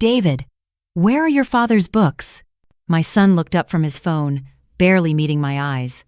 David, where are your father's books? My son looked up from his phone, barely meeting my eyes.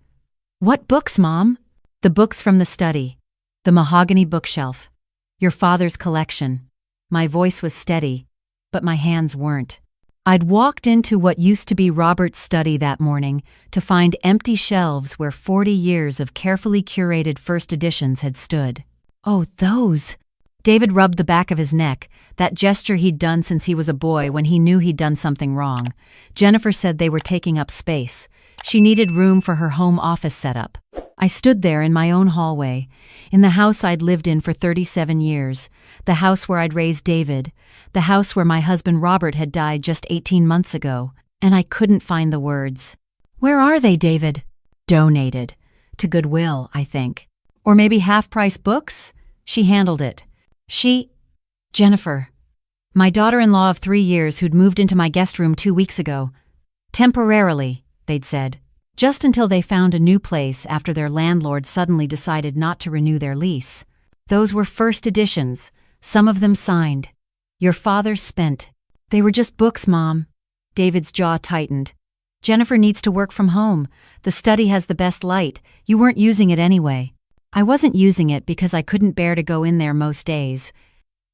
What books, Mom? The books from the study. The mahogany bookshelf. Your father's collection. My voice was steady, but my hands weren't. I'd walked into what used to be Robert's study that morning to find empty shelves where 40 years of carefully curated first editions had stood. Oh, those! David rubbed the back of his neck, that gesture he'd done since he was a boy when he knew he'd done something wrong. Jennifer said they were taking up space. She needed room for her home office setup. I stood there in my own hallway, in the house I'd lived in for 37 years, the house where I'd raised David, the house where my husband Robert had died just 18 months ago, and I couldn't find the words. Where are they, David? Donated. To Goodwill, I think. Or maybe half-price books? She handled it. Jennifer. My daughter-in-law of 3 years who'd moved into my guest room 2 weeks ago. Temporarily, they'd said. Just until they found a new place after their landlord suddenly decided not to renew their lease. Those were first editions, some of them signed. Your father spent. They were just books, Mom. David's jaw tightened. Jennifer needs to work from home. The study has the best light. You weren't using it anyway. I wasn't using it because I couldn't bear to go in there most days.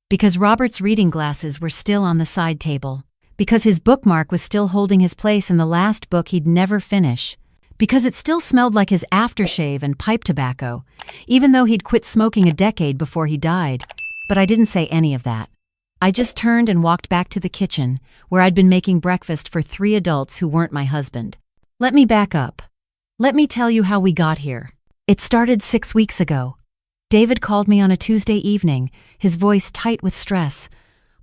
Because Robert's reading glasses were still on the side table. Because his bookmark was still holding his place in the last book he'd never finish. Because it still smelled like his aftershave and pipe tobacco, even though he'd quit smoking a decade before he died. But I didn't say any of that. I just turned and walked back to the kitchen, where I'd been making breakfast for 3 adults who weren't my husband. Let me back up. Let me tell you how we got here. It started 6 weeks ago. David called me on a Tuesday evening, his voice tight with stress.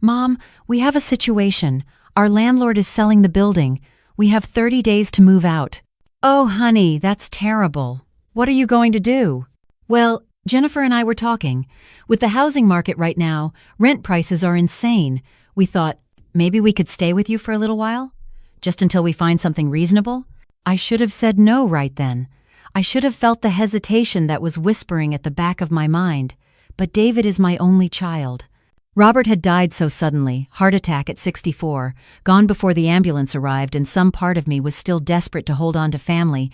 Mom, we have a situation. Our landlord is selling the building. We have 30 days to move out. Oh, honey, that's terrible. What are you going to do? Well, Jennifer and I were talking. With the housing market right now, rent prices are insane. We thought, maybe we could stay with you for a little while? Just until we find something reasonable? I should have said no right then. I should have felt the hesitation that was whispering at the back of my mind. But David is my only child. Robert had died so suddenly, heart attack at 64, gone before the ambulance arrived, and some part of me was still desperate to hold on to family,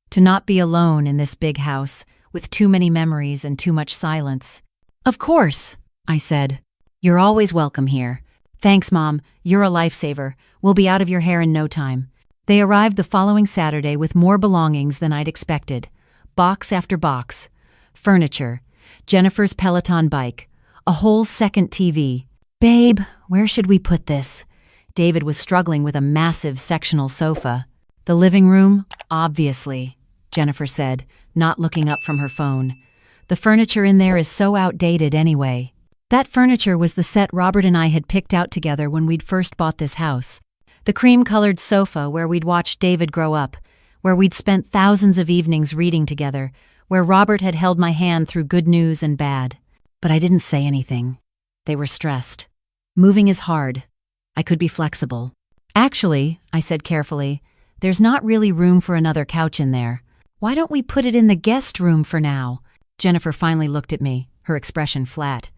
to not be alone in this big house, with too many memories and too much silence. Of course, I said. You're always welcome here. Thanks, Mom. You're a lifesaver. We'll be out of your hair in no time. They arrived the following Saturday with more belongings than I'd expected. Box after box. Furniture. Jennifer's Peloton bike. A whole second TV. Babe, where should we put this? David was struggling with a massive sectional sofa. The living room? Obviously, Jennifer said, not looking up from her phone. The furniture in there is so outdated anyway. That furniture was the set Robert and I had picked out together when we'd first bought this house. The cream-colored sofa where we'd watched David grow up, where we'd spent thousands of evenings reading together, where Robert had held my hand through good news and bad. But I didn't say anything. They were stressed. Moving is hard. I could be flexible. Actually, I said carefully, there's not really room for another couch in there. Why don't we put it in the guest room for now? Jennifer finally looked at me, her expression flat.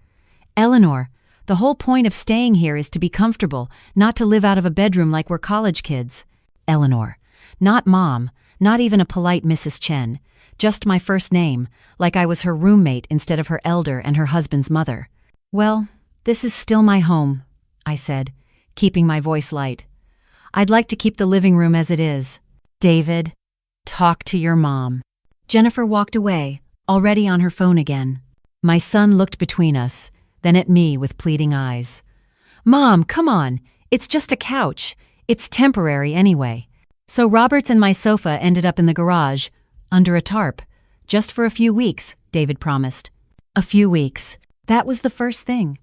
Eleanor, the whole point of staying here is to be comfortable, not to live out of a bedroom like we're college kids. Eleanor. Not Mom, not even a polite Mrs. Chen. Just my first name, like I was her roommate instead of her elder and her husband's mother. Well, this is still my home, I said, keeping my voice light. I'd like to keep the living room as it is. David, talk to your mom. Jennifer walked away, already on her phone again. My son looked between us, then at me with pleading eyes. Mom, come on, it's just a couch. It's temporary anyway. So Robert's and my sofa ended up in the garage, under a tarp. Just for a few weeks, David promised. A few weeks. That was the first thing.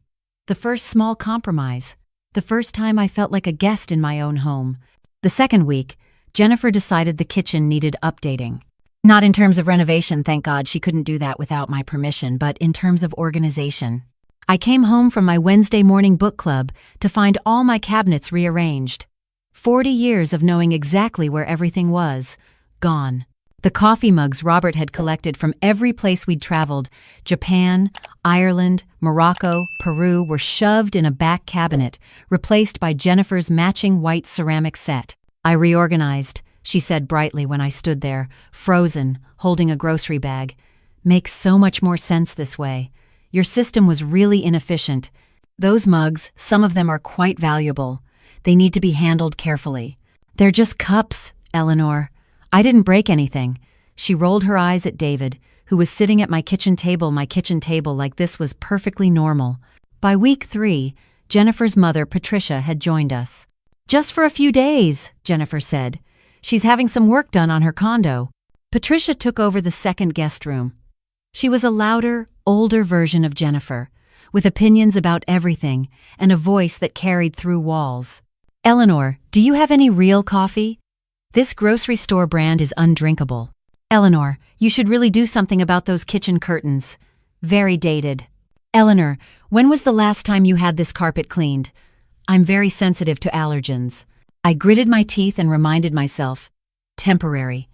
The first small compromise. The first time I felt like a guest in my own home. The second week, Jennifer decided the kitchen needed updating. Not in terms of renovation, thank God she couldn't do that without my permission, but in terms of organization. I came home from my Wednesday morning book club to find all my cabinets rearranged. 40 years of knowing exactly where everything was. Gone. The coffee mugs Robert had collected from every place we'd traveled, Japan, Ireland, Morocco, Peru, were shoved in a back cabinet, replaced by Jennifer's matching white ceramic set. I reorganized, she said brightly when I stood there, frozen, holding a grocery bag. Makes so much more sense this way. Your system was really inefficient. Those mugs, some of them are quite valuable. They need to be handled carefully. They're just cups, Eleanor. I didn't break anything. She rolled her eyes at David, who was sitting at my kitchen table like this was perfectly normal. By week 3, Jennifer's mother, Patricia, had joined us. Just for a few days, Jennifer said. She's having some work done on her condo. Patricia took over the second guest room. She was a louder, older version of Jennifer, with opinions about everything and a voice that carried through walls. Eleanor, do you have any real coffee? This grocery store brand is undrinkable. Eleanor, you should really do something about those kitchen curtains. Very dated. Eleanor, when was the last time you had this carpet cleaned? I'm very sensitive to allergens. I gritted my teeth and reminded myself. Temporary.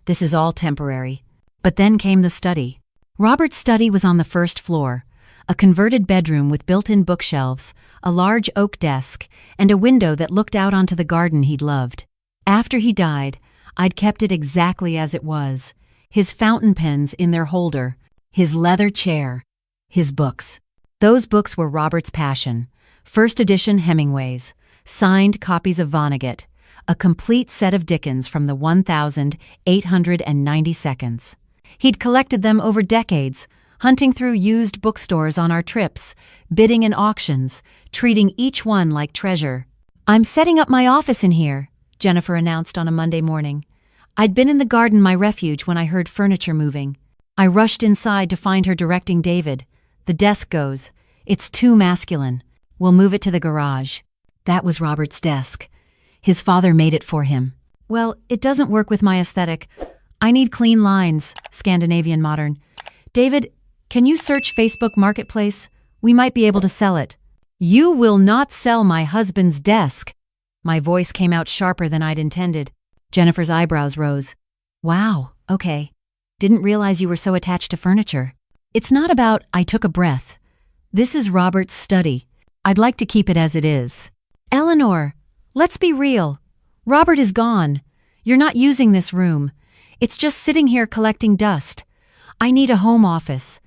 This is all temporary. But then came the study. Robert's study was on the first floor, a converted bedroom with built-in bookshelves, a large oak desk, and a window that looked out onto the garden he'd loved. After he died, I'd kept it exactly as it was, his fountain pens in their holder, his leather chair, his books. Those books were Robert's passion. First edition Hemingways, signed copies of Vonnegut, a complete set of Dickens from the 1,890 seconds. He'd collected them over decades, hunting through used bookstores on our trips, bidding in auctions, treating each one like treasure. I'm setting up my office in here, Jennifer announced on a Monday morning. I'd been in the garden, my refuge, when I heard furniture moving. I rushed inside to find her directing David. The desk goes. It's too masculine. We'll move it to the garage. That was Robert's desk. His father made it for him. Well, it doesn't work with my aesthetic. I need clean lines, Scandinavian modern. David, can you search Facebook Marketplace? We might be able to sell it. You will not sell my husband's desk. My voice came out sharper than I'd intended. Jennifer's eyebrows rose. Wow, okay. Didn't realize you were so attached to furniture. It's not about I took a breath. This is Robert's study. I'd like to keep it as it is. Eleanor, let's be real. Robert is gone. You're not using this room. It's just sitting here collecting dust. I need a home office.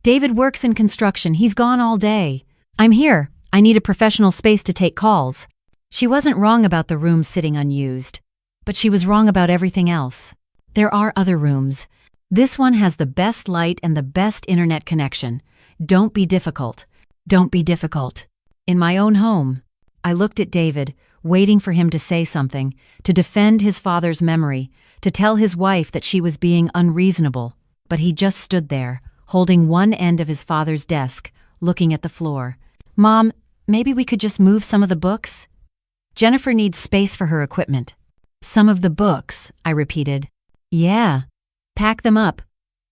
David works in construction. He's gone all day. I'm here. I need a professional space to take calls. She wasn't wrong about the room sitting unused, but she was wrong about everything else. There are other rooms. This one has the best light and the best internet connection. Don't be difficult. Don't be difficult. In my own home, I looked at David, waiting for him to say something, to defend his father's memory, to tell his wife that she was being unreasonable, but he just stood there, holding one end of his father's desk, looking at the floor. Mom, maybe we could just move some of the books? Jennifer needs space for her equipment. Some of the books, I repeated. Yeah. Pack them up.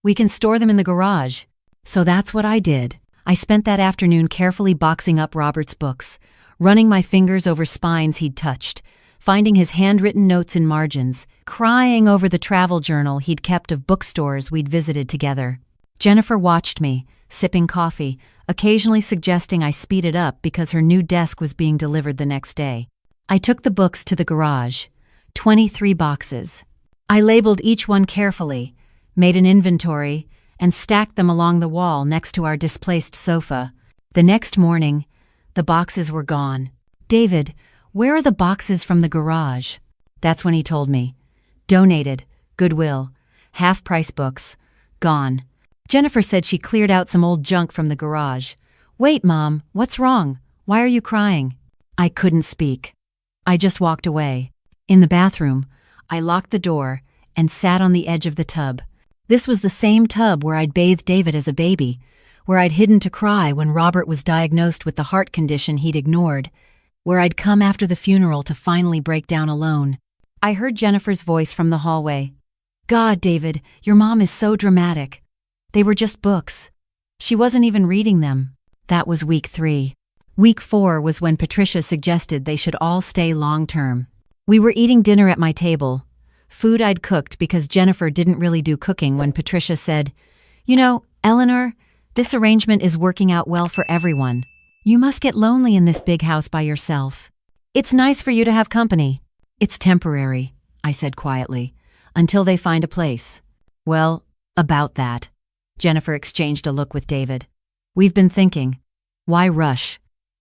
We can store them in the garage. So that's what I did. I spent that afternoon carefully boxing up Robert's books, running my fingers over spines he'd touched, finding his handwritten notes in margins, crying over the travel journal he'd kept of bookstores we'd visited together. Jennifer watched me, sipping coffee, occasionally suggesting I speed it up because her new desk was being delivered the next day. I took the books to the garage. 23 boxes. I labeled each one carefully, made an inventory, and stacked them along the wall next to our displaced sofa. The next morning, the boxes were gone. David, where are the boxes from the garage? That's when he told me. Donated, Goodwill, half-price books, gone. Jennifer said she cleared out some old junk from the garage. Wait, Mom, what's wrong? Why are you crying? I couldn't speak. I just walked away. In the bathroom, I locked the door and sat on the edge of the tub. This was the same tub where I'd bathed David as a baby, where I'd hidden to cry when Robert was diagnosed with the heart condition he'd ignored, where I'd come after the funeral to finally break down alone. I heard Jennifer's voice from the hallway. God, David, your mom is so dramatic. They were just books. She wasn't even reading them. That was week 3. Week 4 was when Patricia suggested they should all stay long-term. We were eating dinner at my table. food I'd cooked because Jennifer didn't really do cooking when Patricia said, "You know, Eleanor, this arrangement is working out well for everyone. You must get lonely in this big house by yourself. It's nice for you to have company." "It's temporary," I said quietly, "until they find a place." "Well, about that." Jennifer exchanged a look with David. "We've been thinking. Why rush?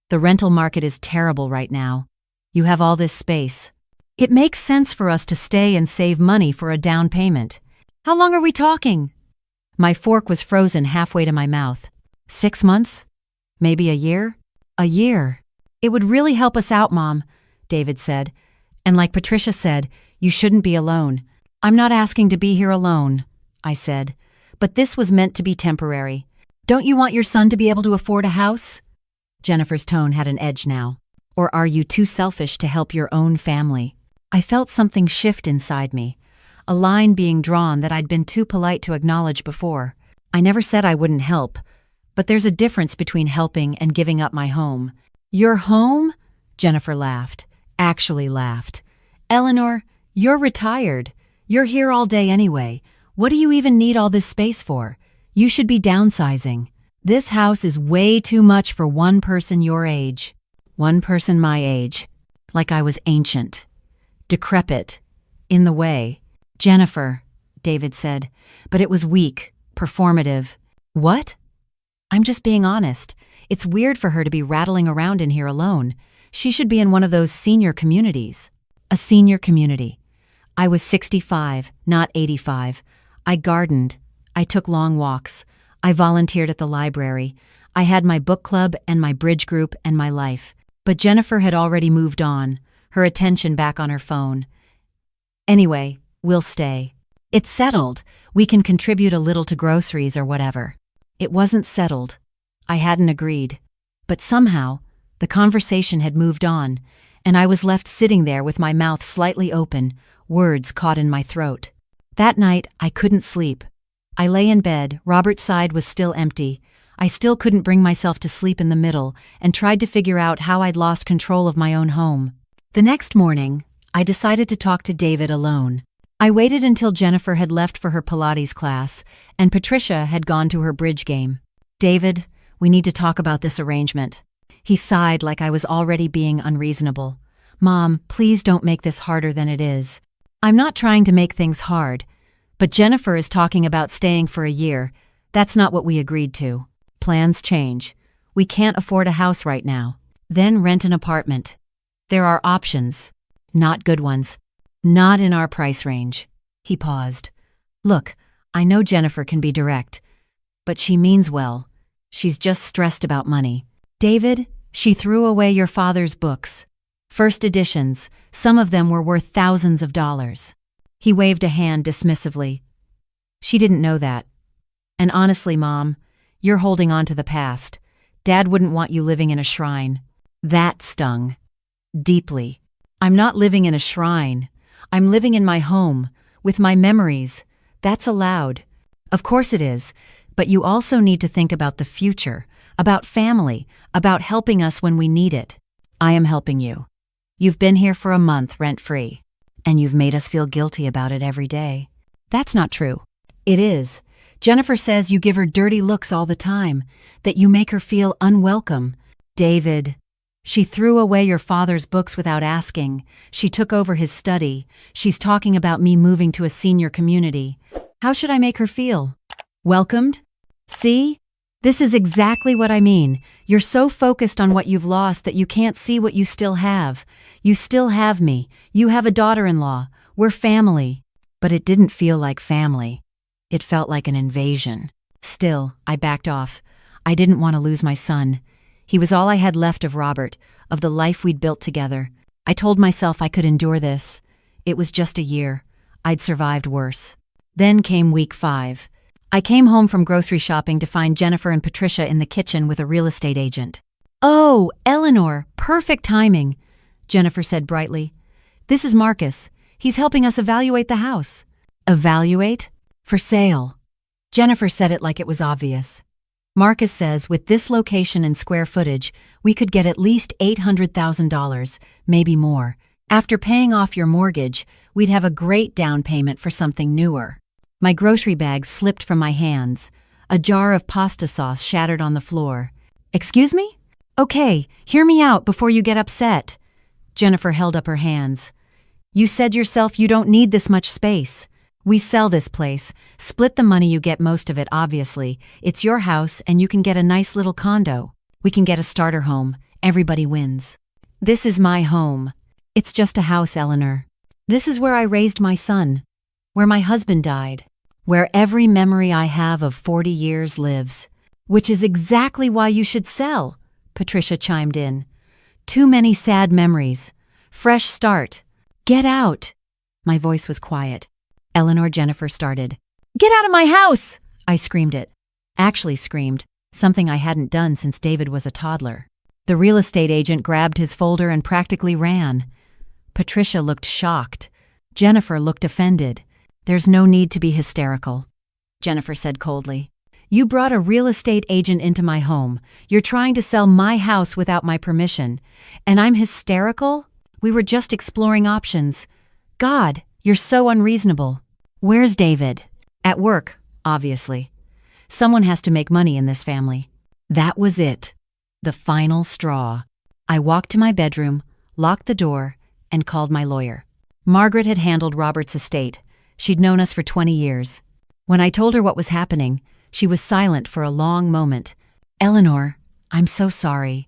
The rental market is terrible right now. You have all this space. It makes sense for us to stay and save money for a down payment." "How long are we talking?" My fork was frozen halfway to my mouth. 6 months? Maybe a year? A year. "It would really help us out, Mom," David said. "And like Patricia said, you shouldn't be alone." "I'm not asking to be here alone," I said. "But this was meant to be temporary. Don't you want your son to be able to afford a house?" Jennifer's tone had an edge now. "Or are you too selfish to help your own family?" I felt something shift inside me, a line being drawn that I'd been too polite to acknowledge before. I never said I wouldn't help, but there's a difference between helping and giving up my home. "Your home?" Jennifer laughed, actually laughed. "Eleanor, you're retired. You're here all day anyway. What do you even need all this space for? You should be downsizing. This house is way too much for one person your age." One person my age. Like I was ancient. Decrepit. In the way. "Jennifer," David said, but it was weak, performative. "What?" "I'm just being honest. It's weird for her to be rattling around in here alone. She should be in one of those senior communities." A senior community. I was 65, not 85. I gardened. I took long walks. I volunteered at the library. I had my book club and my bridge group and my life. But Jennifer had already moved on, her attention back on her phone. "Anyway, we'll stay. It's settled. We can contribute a little to groceries or whatever." It wasn't settled. I hadn't agreed. But somehow, the conversation had moved on, and I was left sitting there with my mouth slightly open, words caught in my throat. That night, I couldn't sleep. I lay in bed. Robert's side was still empty. I still couldn't bring myself to sleep in the middle and tried to figure out how I'd lost control of my own home. The next morning, I decided to talk to David alone. I waited until Jennifer had left for her Pilates class and Patricia had gone to her bridge game. "David, we need to talk about this arrangement." He sighed like I was already being unreasonable. "Mom, please don't make this harder than it is." "I'm not trying to make things hard, but Jennifer is talking about staying for a year. That's not what we agreed to. Plans change. We can't afford a house right now. Then rent an apartment. There are options. Not good ones. Not in our price range." He paused. "Look, I know Jennifer can be direct, but she means well. She's just stressed about money. David, she threw away your father's books. First editions, some of them were worth thousands of dollars." He waved a hand dismissively. "She didn't know that. And honestly, Mom, you're holding on to the past. Dad wouldn't want you living in a shrine." That stung. Deeply. "I'm not living in a shrine. I'm living in my home, with my memories. That's allowed." "Of course it is, but you also need to think about the future, about family, about helping us when we need it." "I am helping you. You've been here for a month rent-free, and you've made us feel guilty about it every day." "That's not true." "It is. Jennifer says you give her dirty looks all the time, that you make her feel unwelcome." "David, she threw away your father's books without asking. She took over his study. She's talking about me moving to a senior community. How should I make her feel? Welcomed? See? This is exactly what I mean. You're so focused on what you've lost that you can't see what you still have. You still have me. You have a daughter-in-law. We're family." But it didn't feel like family. It felt like an invasion. Still, I backed off. I didn't want to lose my son. He was all I had left of Robert, of the life we'd built together. I told myself I could endure this. It was just a year. I'd survived worse. Then came week 5. I came home from grocery shopping to find Jennifer and Patricia in the kitchen with a real estate agent. "Oh, Eleanor, perfect timing," Jennifer said brightly. "This is Marcus. He's helping us evaluate the house." "Evaluate? For sale." Jennifer said it like it was obvious. "Marcus says with this location and square footage, we could get at least $800,000, maybe more. After paying off your mortgage, we'd have a great down payment for something newer. My grocery bag slipped from my hands. A jar of pasta sauce shattered on the floor. "Excuse me? Okay, hear me out before you get upset." Jennifer held up her hands. "You said yourself you don't need this much space. We sell this place. Split the money, you get most of it, obviously. It's your house and you can get a nice little condo. We can get a starter home. Everybody wins. This is my home. It's just a house, Eleanor. This is where I raised my son. Where my husband died. Where every memory I have of 40 years lives. Which is exactly why you should sell," Patricia chimed in. "Too many sad memories. Fresh start. Get out." My voice was quiet. Eleanor Jennifer started. "Get out of my house!" I screamed it. Actually screamed, something I hadn't done since David was a toddler. The real estate agent grabbed his folder and practically ran. Patricia looked shocked. Jennifer looked offended. "There's no need to be hysterical," Jennifer said coldly. "You brought a real estate agent into my home. You're trying to sell my house without my permission. And I'm hysterical? We were just exploring options. God, you're so unreasonable." "Where's David?" "At work, obviously. Someone has to make money in this family." That was it. The final straw. I walked to my bedroom, locked the door, and called my lawyer. Margaret had handled Robert's estate. She'd known us for 20 years. When I told her what was happening, she was silent for a long moment. "Eleanor, I'm so sorry.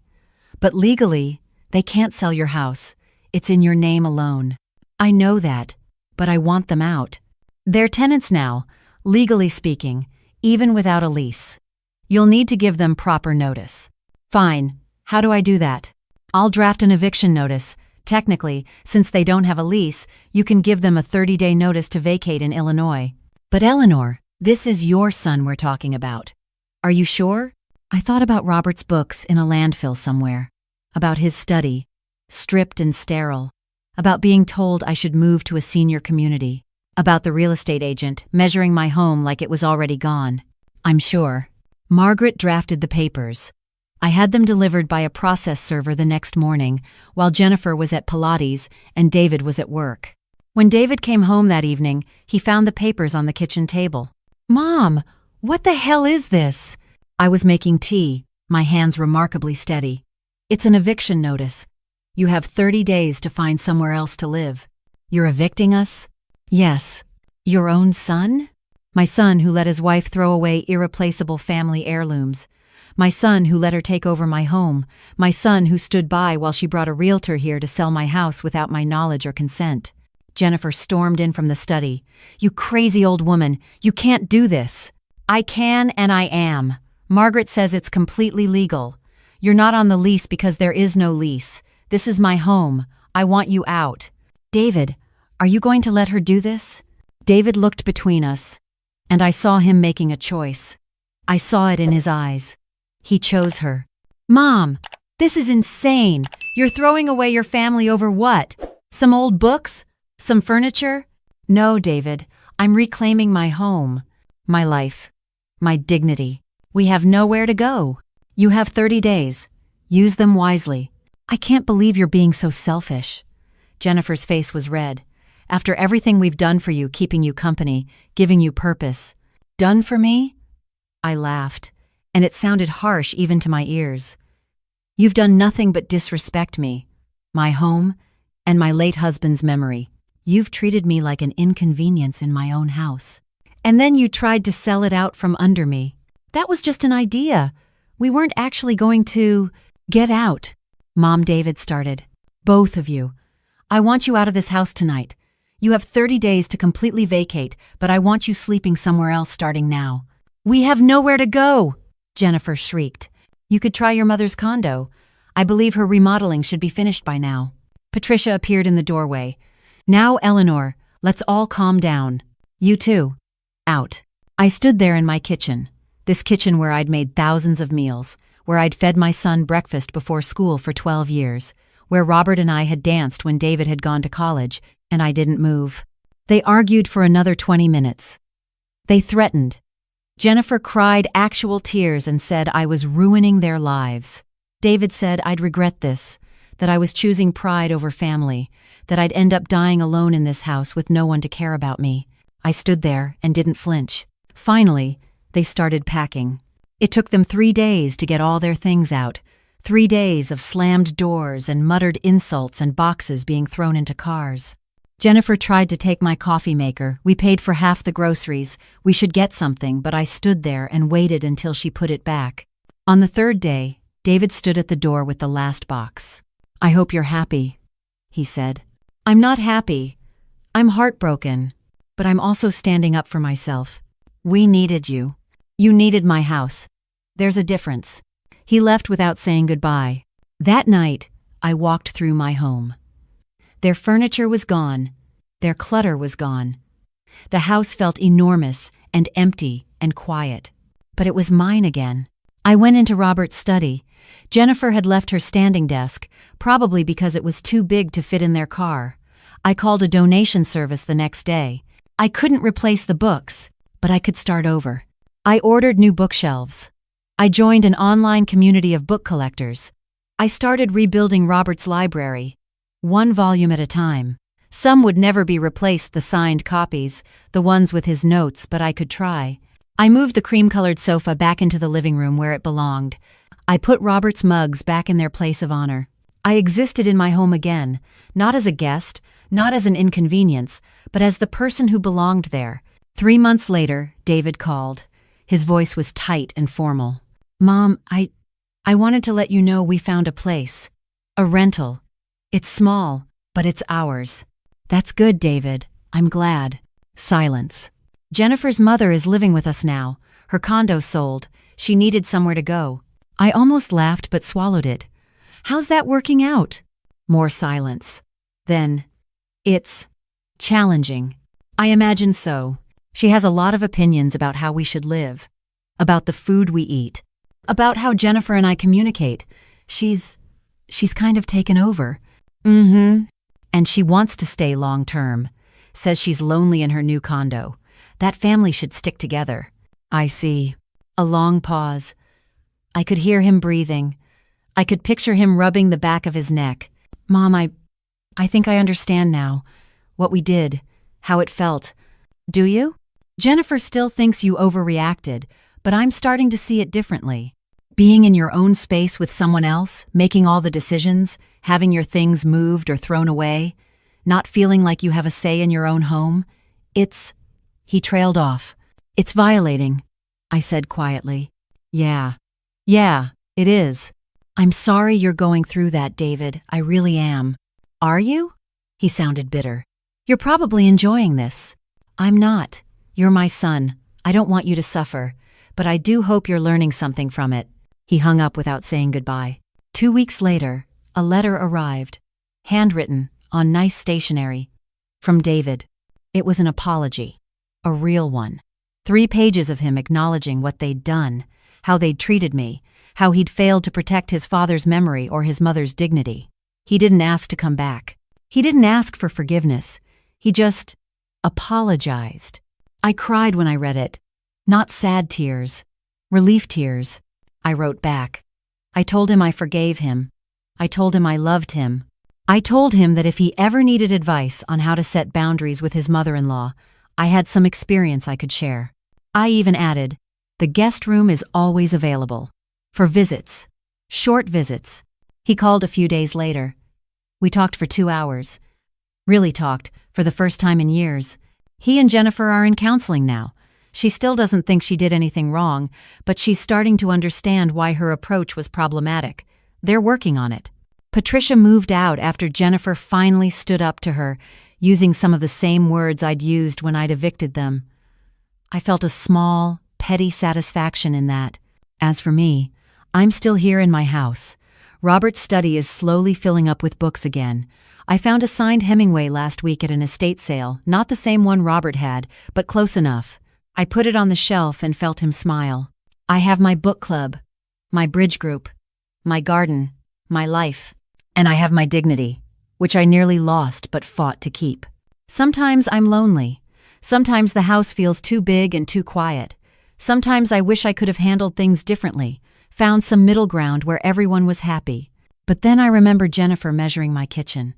But legally, they can't sell your house. It's in your name alone." "I know that, but I want them out. They're tenants now, legally speaking, even without a lease. You'll need to give them proper notice." "Fine. How do I do that?" "I'll draft an eviction notice. Technically, since they don't have a lease, you can give them a 30-day notice to vacate in Illinois." "But Eleanor, this is your son we're talking about. Are you sure?" I thought about Robert's books in a landfill somewhere. About his study, stripped and sterile. About being told I should move to a senior community. About the real estate agent measuring my home like it was already gone. "I'm sure." Margaret drafted the papers. I had them delivered by a process server the next morning, while Jennifer was at Pilates and David was at work. When David came home that evening, he found the papers on the kitchen table. "Mom, what the hell is this?" I was making tea, my hands remarkably steady. "It's an eviction notice. You have 30 days to find somewhere else to live." "You're evicting us?" "Yes." "Your own son?" "My son who let his wife throw away irreplaceable family heirlooms. My son who let her take over my home. My son who stood by while she brought a realtor here to sell my house without my knowledge or consent." Jennifer stormed in from the study. "You crazy old woman, you can't do this." "I can and I am. Margaret says it's completely legal. You're not on the lease because there is no lease. This is my home. I want you out." "David, are you going to let her do this?" David looked between us, and I saw him making a choice. I saw it in his eyes. He chose her. "Mom, this is insane. You're throwing away your family over what? Some old books? Some furniture?" "No, David. I'm reclaiming my home. My life. My dignity. We have nowhere to go. You have 30 days. Use them wisely." "I can't believe you're being so selfish." Jennifer's face was red. "After everything we've done for you, keeping you company, giving you purpose." "Done for me?" I laughed, and it sounded harsh even to my ears. "You've done nothing but disrespect me, my home, and my late husband's memory. You've treated me like an inconvenience in my own house. And then you tried to sell it out from under me. That was just an idea. We weren't actually going to get out." Mom, David started. "Both of you. I want you out of this house tonight. You have 30 days to completely vacate, but I want you sleeping somewhere else starting now." "We have nowhere to go," Jennifer shrieked. "You could try your mother's condo. I believe her remodeling should be finished by now." Patricia appeared in the doorway. "Now, Eleanor, let's all calm down. You too. Out." I stood there in my kitchen, this kitchen where I'd made thousands of meals, where I'd fed my son breakfast before school for 12 years, where Robert and I had danced when David had gone to college, and I didn't move. They argued for another 20 minutes. They threatened. Jennifer cried actual tears and said I was ruining their lives. David said I'd regret this, that I was choosing pride over family, that I'd end up dying alone in this house with no one to care about me. I stood there and didn't flinch. Finally, they started packing. It took them 3 days to get all their things out. 3 days of slammed doors and muttered insults and boxes being thrown into cars. Jennifer tried to take my coffee maker. We paid for half the groceries. We should get something, but I stood there and waited until she put it back. On the 3rd day, David stood at the door with the last box. "I hope you're happy," he said. "I'm not happy. I'm heartbroken. But I'm also standing up for myself. We needed you. You needed my house. There's a difference." He left without saying goodbye. That night, I walked through my home. Their furniture was gone. Their clutter was gone. The house felt enormous and empty and quiet. But it was mine again. I went into Robert's study. Jennifer had left her standing desk, probably because it was too big to fit in their car. I called a donation service the next day. I couldn't replace the books, but I could start over. I ordered new bookshelves. I joined an online community of book collectors. I started rebuilding Robert's library, 1 volume at a time. Some would never be replaced, the signed copies, the ones with his notes, but I could try. I moved the cream-colored sofa back into the living room where it belonged. I put Robert's mugs back in their place of honor. I existed in my home again, not as a guest, not as an inconvenience, but as the person who belonged there. 3 months later, David called. His voice was tight and formal. "Mom, I wanted to let you know we found a place. A rental. It's small, but it's ours." "That's good, David. I'm glad." Silence. "Jennifer's mother is living with us now. Her condo sold. She needed somewhere to go." I almost laughed but swallowed it. "How's that working out?" More silence. Then, "It's challenging." "I imagine so. She has a lot of opinions about how we should live, about the food we eat, about how Jennifer and I communicate. She's kind of taken over." "And she wants to stay long term. Says she's lonely in her new condo. That family should stick together." "I see." A long pause. I could hear him breathing. I could picture him rubbing the back of his neck. "Mom, I think I understand now. What we did. How it felt." "Do you?" "Jennifer still thinks you overreacted, but I'm starting to see it differently. Being in your own space with someone else, making all the decisions, having your things moved or thrown away, not feeling like you have a say in your own home, it's..." He trailed off. "It's violating," I said quietly. Yeah, it is. "I'm sorry you're going through that, David. I really am." "Are you?" He sounded bitter. "You're probably enjoying this." "I'm not. You're my son. I don't want you to suffer, but I do hope you're learning something from it." He hung up without saying goodbye. 2 weeks later, a letter arrived, handwritten, on nice stationery, from David. It was an apology, a real one. 3 pages of him acknowledging what they'd done, how they'd treated me, how he'd failed to protect his father's memory or his mother's dignity. He didn't ask to come back. He didn't ask for forgiveness. He just apologized. I cried when I read it. Not sad tears, relief tears. I wrote back. I told him I forgave him. I told him I loved him. I told him that if he ever needed advice on how to set boundaries with his mother-in-law, I had some experience I could share. I even added, "The guest room is always available. For visits. Short visits." He called a few days later. We talked for 2 hours. Really talked, for the first time in years. He and Jennifer are in counseling now. She still doesn't think she did anything wrong, but she's starting to understand why her approach was problematic. They're working on it. Patricia moved out after Jennifer finally stood up to her, using some of the same words I'd used when I'd evicted them. I felt a small, petty satisfaction in that. As for me, I'm still here in my house. Robert's study is slowly filling up with books again. I found a signed Hemingway last week at an estate sale, not the same one Robert had, but close enough. I put it on the shelf and felt him smile. I have my book club, my bridge group, my garden, my life, and I have my dignity, which I nearly lost but fought to keep. Sometimes I'm lonely. Sometimes the house feels too big and too quiet. Sometimes I wish I could have handled things differently, found some middle ground where everyone was happy. But then I remember Jennifer measuring my kitchen,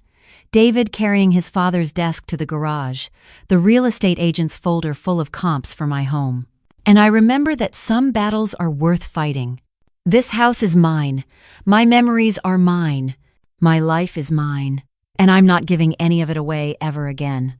David carrying his father's desk to the garage, the real estate agent's folder full of comps for my home. And I remember that some battles are worth fighting. This house is mine. My memories are mine. My life is mine. And I'm not giving any of it away ever again.